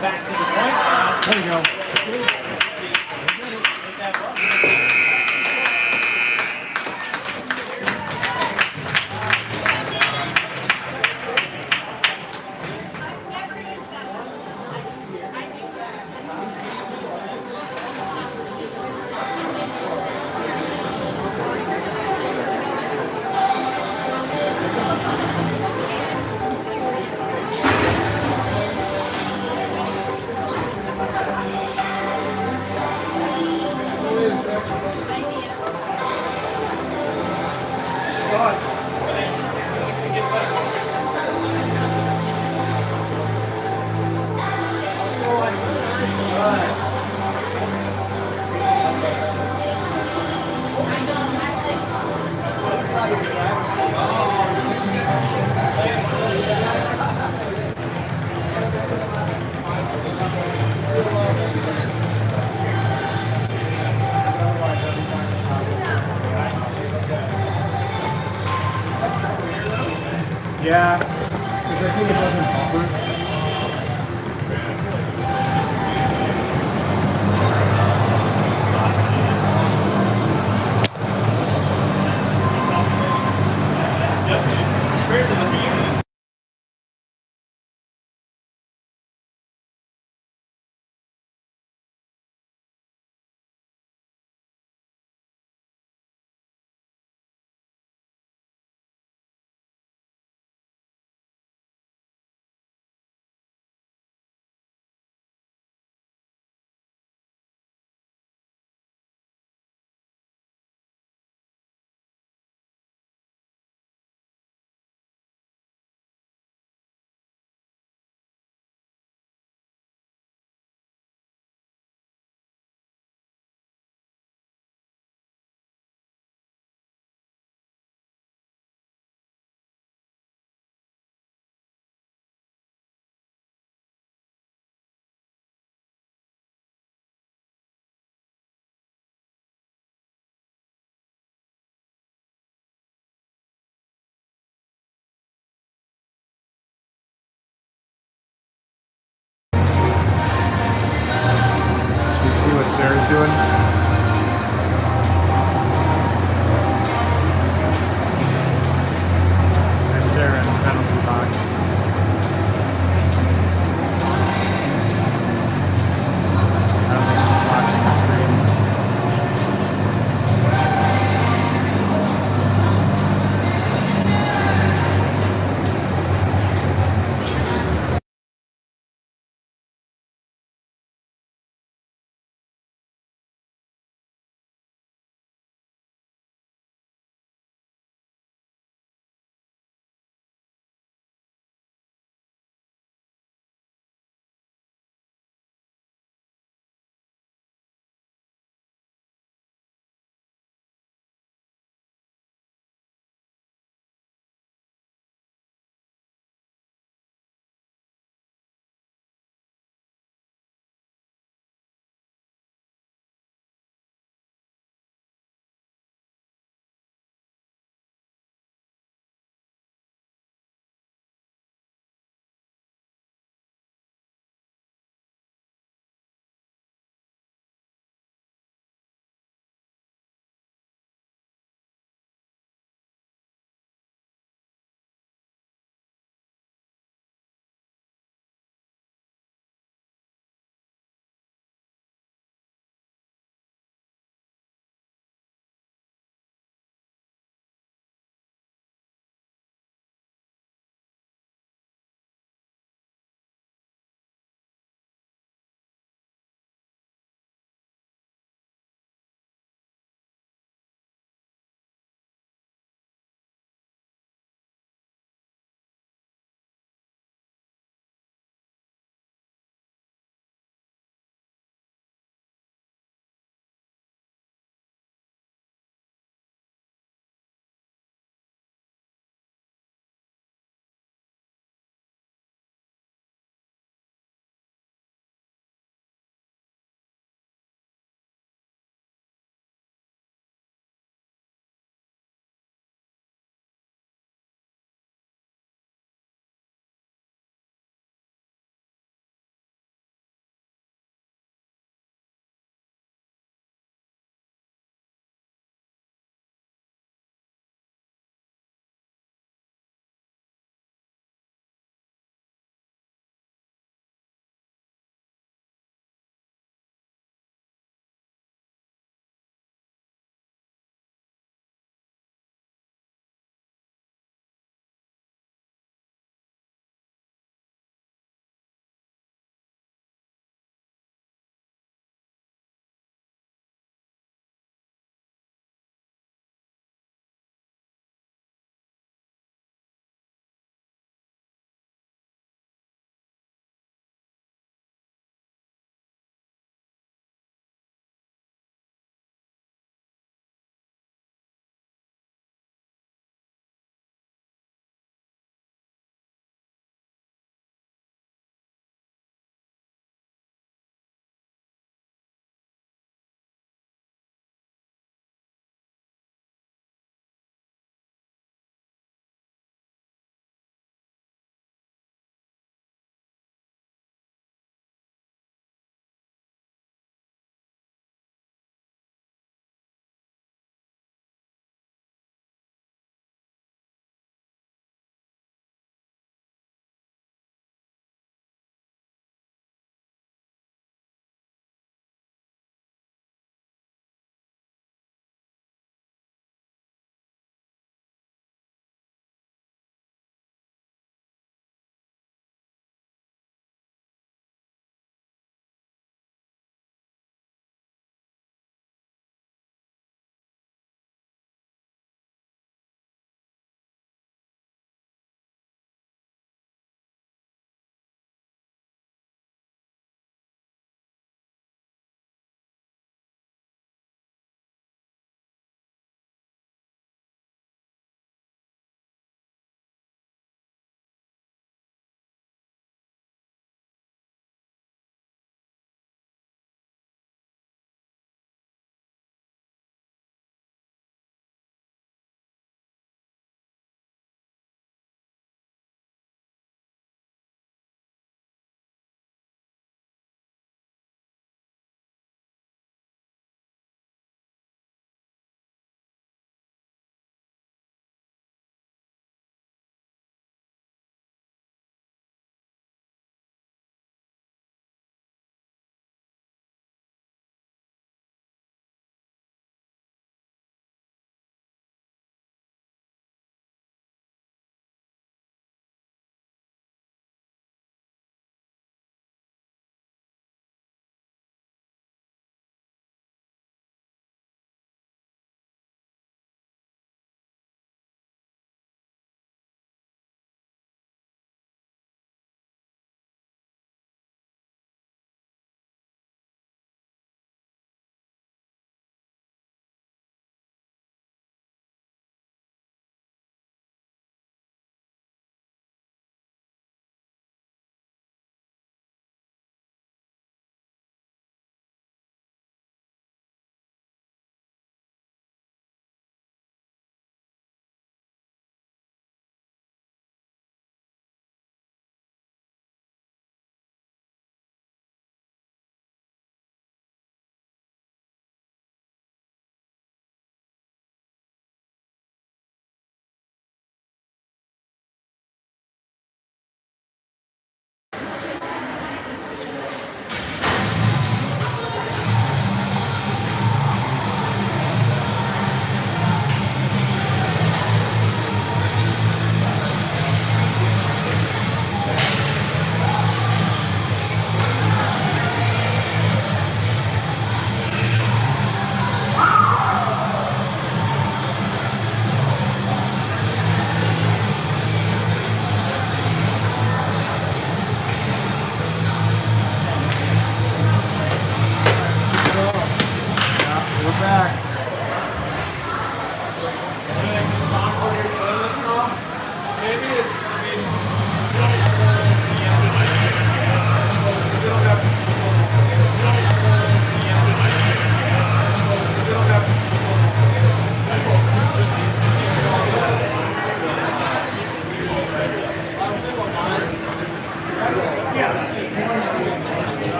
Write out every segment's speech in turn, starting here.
Back to the point. There you go. Yeah, because I think it doesn't buffer. You see what Sarah's doing?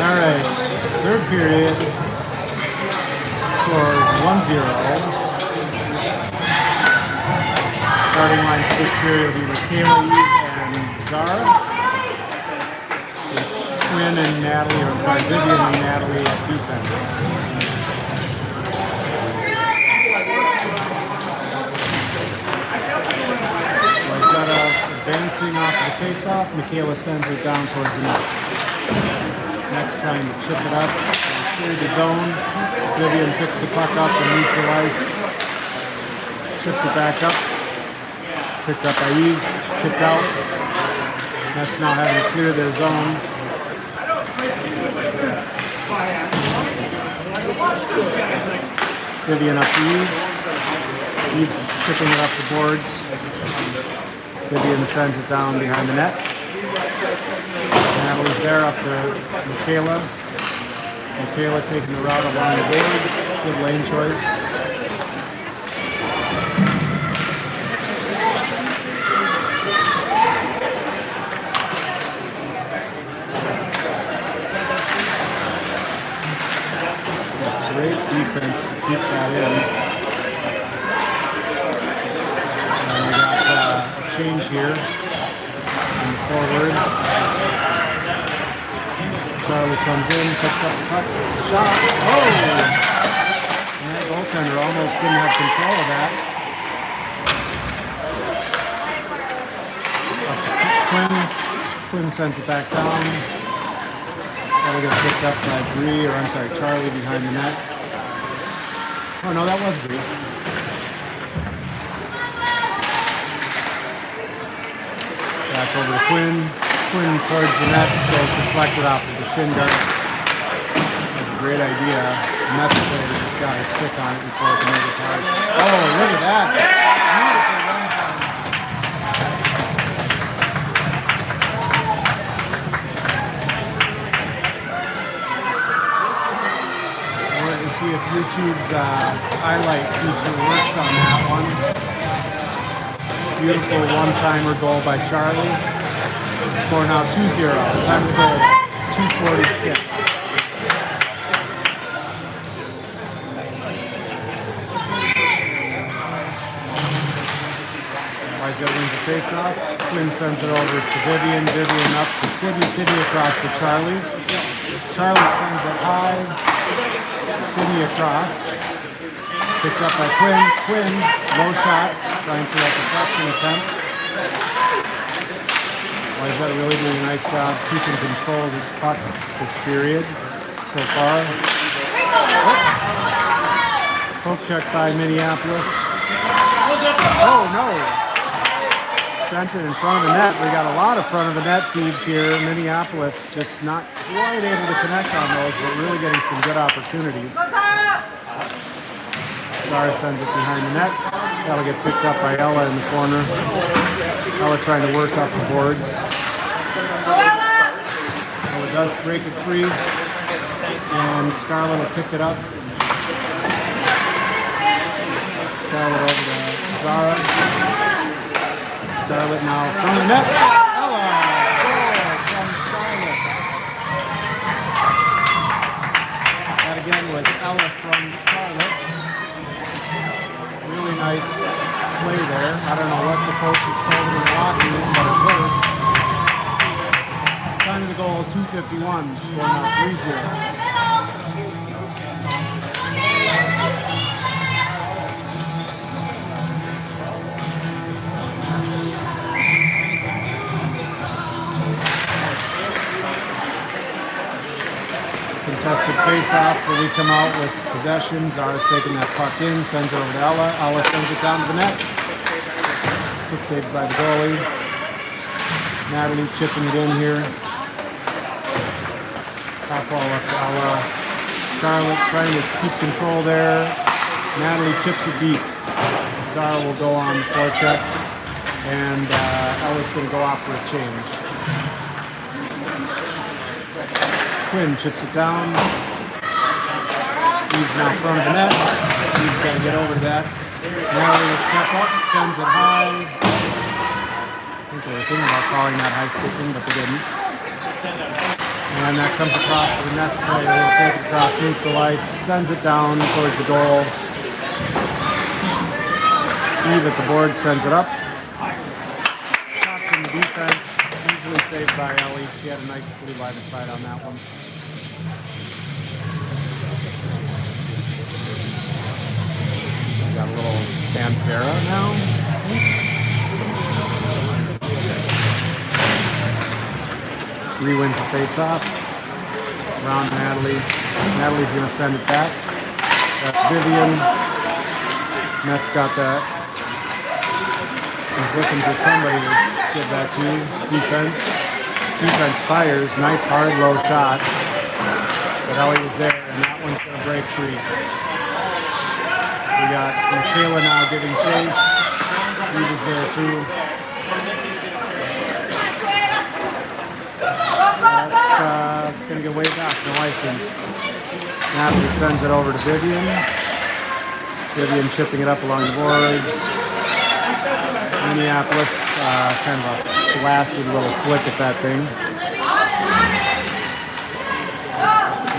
Alright, third period. Score is 1-0. Starting line for this period will be Michaela, Eve, and Zara. With Quinn and Natalie, or sorry, Vivian and Natalie at defense. Wayzata advancing off of the face-off. Michaela sends it down towards the net. Next, trying to chip it up, clear the zone. Vivian picks the puck up and neutralizes. Chips it back up. Picked up by Eve, chipped out. That's now having to clear their zone. Vivian up to Eve. Eve's chipping it up the boards. Vivian sends it down behind the net. Natalie's there up to Michaela. Michaela taking the route along the boards. Good lane choice. Great defense to keep that in. And we got a change here in the forwards. Charlie comes in, picks up the puck, shot. Oh! And that goaltender almost didn't have control of that. Up to Quinn. Quinn sends it back down. That'll get picked up by Bree, or I'm sorry, Charlie behind the net. Oh no, that was Bree. Back over to Quinn. Quinn towards the net, goes deflected off of the shin guard. That's a great idea. The net player just got a stick on it before it can make it hard. Oh, look at that. Beautiful run down. I wanted to see if YouTube's highlight feature works on that one. Beautiful one-timer goal by Charlie. Score now 2-0. Time to goal 2:46. Wayzata wins a face-off. Quinn sends it over to Vivian. Vivian up to Sydney. Sydney across to Charlie. Charlie sends it high. Sydney across. Picked up by Quinn. Quinn, low shot, trying for that deflection attempt. Wayzata really doing a nice job keeping control of this puck this period so far. Poke check by Minneapolis. Oh no! Sent it in front of the net. We got a lot of front of the net feeds here. Minneapolis just not quite able to connect on those, but really getting some good opportunities. Zara sends it behind the net. That'll get picked up by Ella in the corner. Ella trying to work up the boards. Ella does break it free, and Scarlett will pick it up. Scarlett over to Zara. Scarlett now from the net. Ella! Goal from Scarlett. That again was Ella from Scarlett. Really nice play there. I don't know what the coaches told me in the locker room, but it worked. Time of the goal, 2:51. Score now 3-0. Contested face-off, where we come out with possession. Zara's taking that puck in, sends it over to Ella. Ella sends it down to the net. Quick save by the goalie. Natalie chipping it in here. Half wall up to Ella. Scarlett trying to keep control there. Natalie chips it deep. Zara will go on the floor check. And Ella's going to go off for a change. Quinn chips it down. He's now in front of the net. He's got to get over to that. Natalie will step up, sends it high. I think they were thinking about calling that high sticking, but they didn't. And that comes across to the Nets player. He'll take it across neutral ice, sends it down towards the goal. Eve at the board sends it up. Shot from the defense, easily saved by Ellie. She had a nice blue line of sight on that one. Got a little Pantera now. Bree wins the face-off. Around Natalie. Natalie's going to send it back. That's Vivian. Nets got that. He's looking for somebody to give that to. Defense. Defense fires. Nice, hard, low shot. But Ellie was there, and that one's going to break free. We got Michaela now giving chase. He was there too. It's going to get way back. No icing. Natalie sends it over to Vivian. Vivian chipping it up along the boards. Minneapolis, kind of a flaccid little flick at that thing.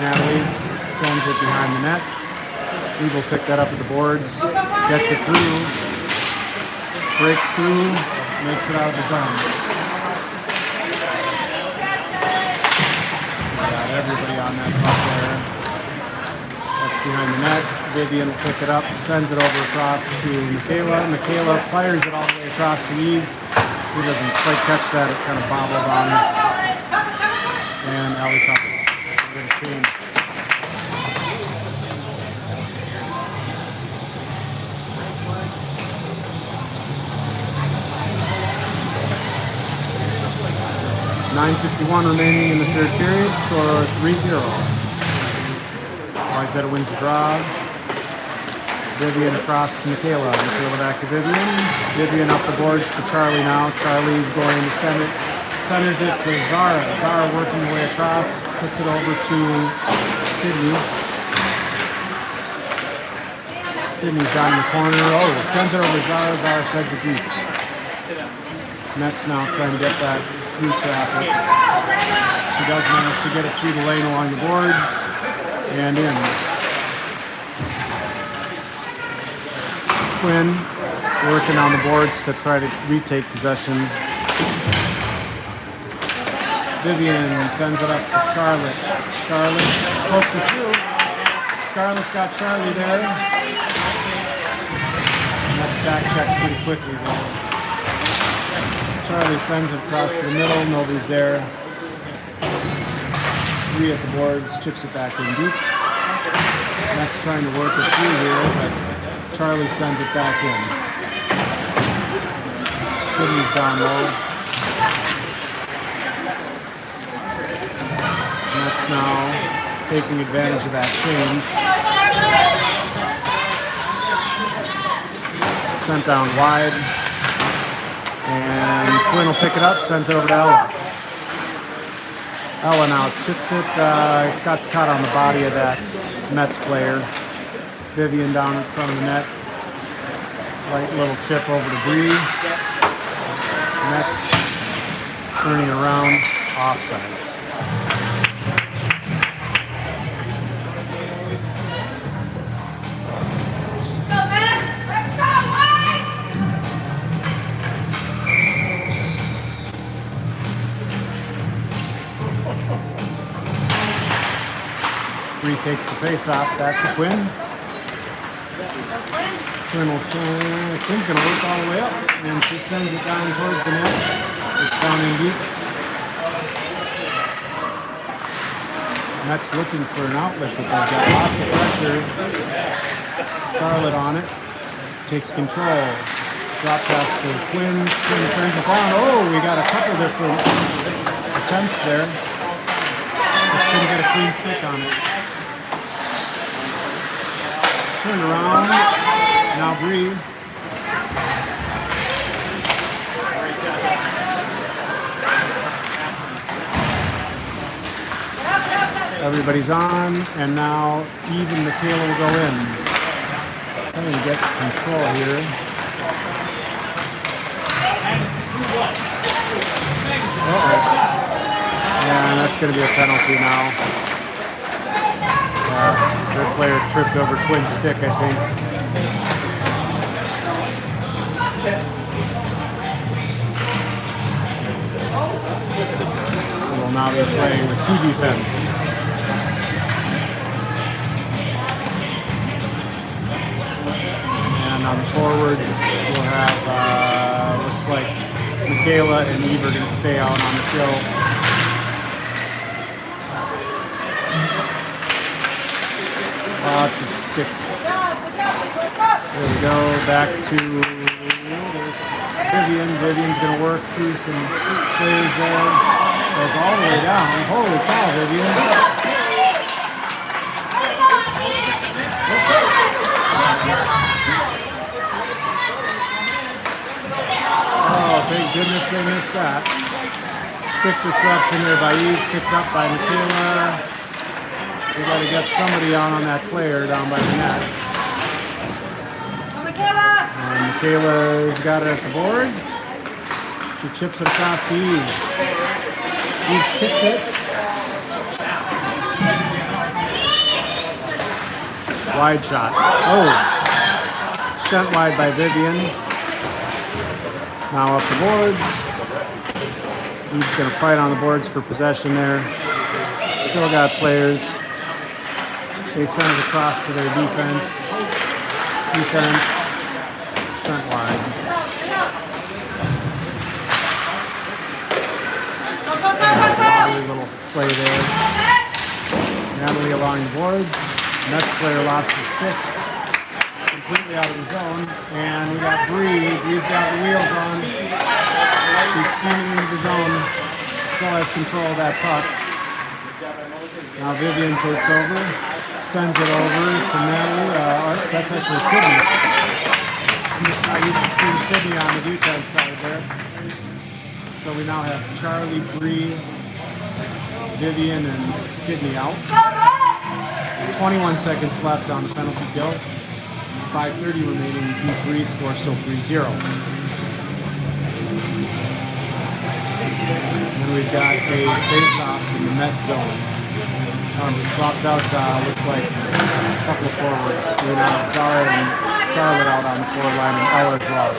Natalie sends it behind the net. We will pick that up at the boards. Gets it through. Breaks through. Makes it out of the zone. Got everybody on that puck there. That's behind the net. Vivian will pick it up. Sends it over across to Michaela. Michaela fires it all the way across to Eve. He doesn't quite catch that. It kind of bobbled on him. And Ellie covers. We're going to change. .9:51 remaining in the third period. Score 3-0. Wayzata wins the draw. Vivian across to Michaela. Michaela back to Vivian. Vivian up the boards to Charlie now. Charlie's going to send it. Centers it to Zara. Zara working her way across. Puts it over to Sydney. Sydney's down in the corner. Oh, sends it over to Zara. Zara sends it deep. Nets now trying to get that through traffic. She does manage to get it through the lane along the boards and in. Quinn working on the boards to try to retake possession. Vivian sends it up to Scarlett. Scarlett close to two. Scarlett's got Charlie there. And that's back checked pretty quickly though. Charlie sends it across the middle, nobody's there. Three at the boards, chips it back in deep. That's trying to work it through here, but Charlie sends it back in. Sydney's down low. And that's now taking advantage of that change. Sent down wide. And Quinn will pick it up, sends it over to Ella. Ella now chips it, got caught on the body of that Mets player. Vivian down in front of the net. Light little chip over to Bree. Mets turning around, offsides. Bree takes the face off, back to Quinn. Quinn will send, Quinn's going to work all the way up, and she sends it down towards the net. It's down in deep. Mets looking for an outlet, but they've got lots of pressure. Scarlett on it, takes control. Drop pass to Quinn. Quinn sends it down. Oh, we got a couple different attempts there. Just couldn't get a clean stick on it. Turn around. Now Bree. Everybody's on, and now even Michaela will go in. Trying to get control here. And that's going to be a penalty now. Their player tripped over Quinn's stick, I think. So we'll now be playing with 2 defense. And on the forwards, we'll have, looks like Michaela and Eve are going to stay out on the kill. Lots of sticks. There we go. Back to there's Vivian. Vivian's going to work through some plays there. Goes all the way down. Holy cow, Vivian. Oh, thank goodness they missed that. Stick disruption there by Eve, picked up by Michaela. We got to get somebody out on that player down by the net. And Michaela's got it at the boards. She chips it across to Eve. Eve kicks it. Wide shot. Oh! Sent wide by Vivian. Now up the boards. Eve's going to fight on the boards for possession there. Still got players. They send it across to their defense. Defense. Sent wide. Lovely little play there. Natalie along the boards. Next player lost her stick. Completely out of the zone. And we got Bree. Bree's got the wheels on. She's steaming into the zone. Still has control of that puck. Now Vivian takes over. Sends it over to Natalie. That's actually Sydney. I'm just not used to seeing Sydney on the defense side there. So we now have Charlie, Bree, Vivian, and Sydney out. 21 seconds left on the penalty kill. 5:30 remaining. D3 score still 3-0. And we've got a face-off in the net zone. We swapped out, looks like a couple of forwards. We now have Zara and Scarlett out on the forward line, and Ella as well.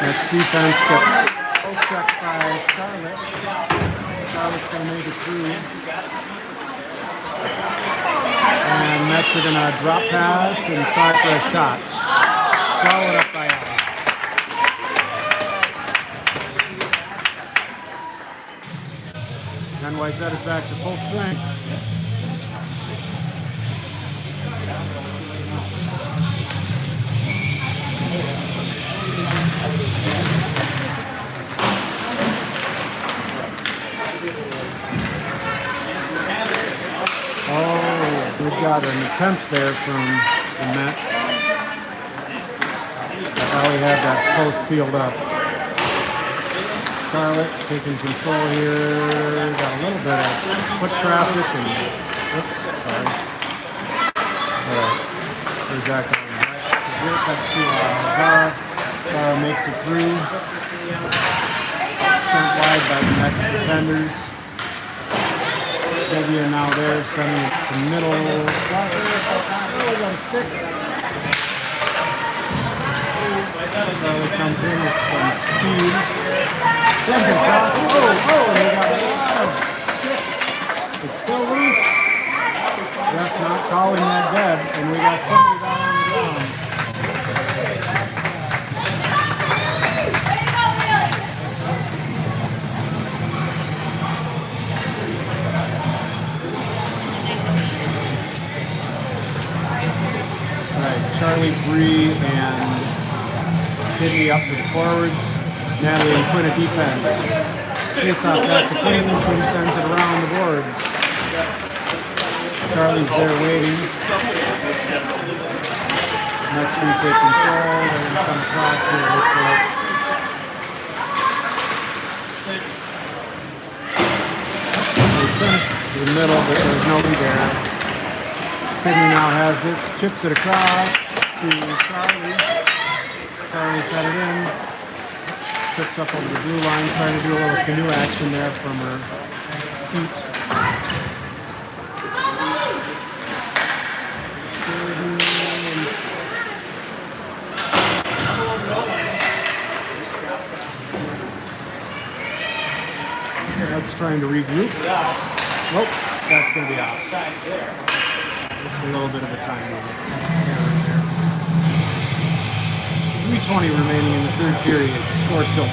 Next defense gets checked by Scarlett. Scarlett's going to make it through. And Mets are going to drop pass and try for a shot. Swallowed up by Ella. And Wayzata is back to full strength. Oh, we've got an attempt there from the Mets. Ellie had that post sealed up. Scarlett taking control here. Got a little bit of foot traffic and oops, sorry. There's that going. That's to Zara. Zara makes it through. Sent wide by the Mets defenders. Vivian now there, sending it to middle. Oh, we got a stick. Charlie comes in with some speed. Sends it across. Oh, we got a lot of sticks. It's still loose. Ref not calling that dead, and we got somebody down on the ground. Charlie, Bree, and Sydney up for the forwards. Natalie and Quinn at defense. Face off back to Quinn. Quinn sends it around the boards. Charlie's there waiting. Mets retake control. They're going to come across here, it looks like. They send it to the middle, but there's nobody there. Sydney now has this, chips it across to Charlie. Charlie set it in. Trips up over the blue line, trying to do a little canoe action there from her seat. That's trying to regroup. Nope, that's going to be off. Just a little bit of a time limit. 3:20 remaining in the third period. Score still 3-0.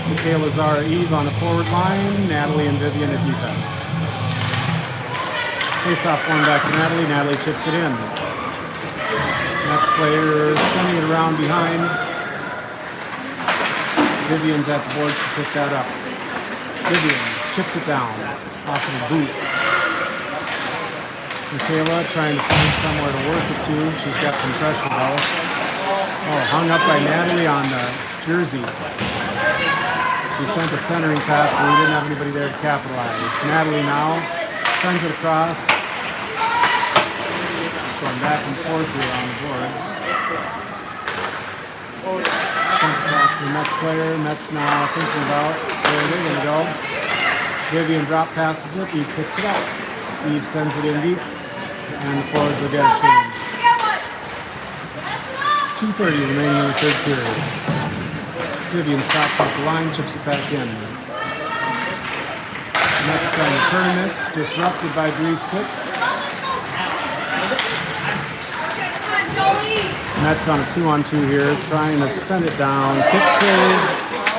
Michaela, Zara, Eve on the forward line. Natalie and Vivian at defense. Face-off one back to Natalie. Natalie chips it in. Next player sending it around behind. Vivian's at the boards to pick that up. Vivian chips it down off of the boot. Michaela trying to find somewhere to work it to. She's got some pressure though. Oh, hung up by Natalie on the jersey. She sent a centering pass, but we didn't have anybody there to capitalize. Natalie now sends it across. It's going back and forth here on the boards. Sent across to the Mets player. Mets now thinking about where they're going to go. Vivian drop passes it. Eve picks it up. Eve sends it in deep. And the forwards will get a change. 2:30 remaining in the third period. Vivian stops off the line, chips it back in. Mets trying to turn this, disrupted by Bree's stick. Mets on a 2-on-2 here, trying to send it down. Kick save,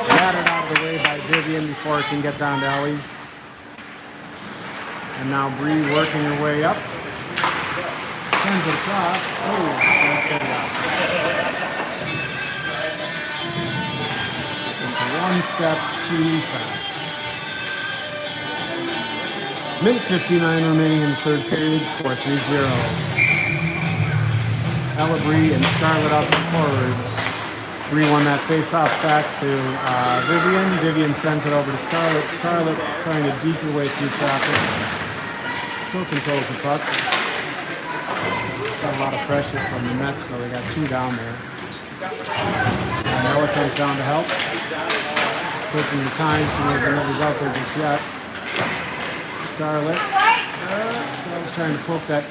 batted out of the way by Vivian before it can get down to Ellie. And now Bree working her way up. Sends it across. Oh, that's going to be awesome. Just one step too fast. Minute 59 remaining in the third period. Score 3-0. Ella, Bree, and Scarlett out for forwards. Bree won that face-off back to Vivian. Vivian sends it over to Scarlett. Scarlett trying to deke her way through traffic. Still controls the puck. Got a lot of pressure from the Mets, so they got two down there. And Ella comes down to help. Taking the time, she knows nobody's out there just yet. Scarlett. Scarlett's trying to poke that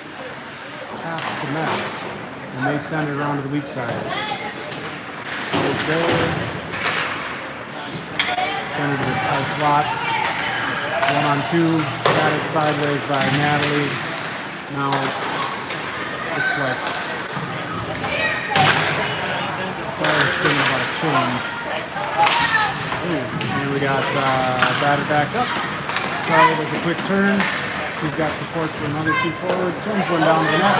past the Mets. And they send it around to the weak side. It's there. Send it to the high slot. 1-on-2. Batted sideways by Natalie. Now looks like Scarlett's thinking about a change. Ooh, and we got batted back up. Charlie does a quick turn. She's got support for another two forwards. Sends one down the net. Ooh.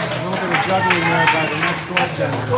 A little bit of juggling there by the next goaltender.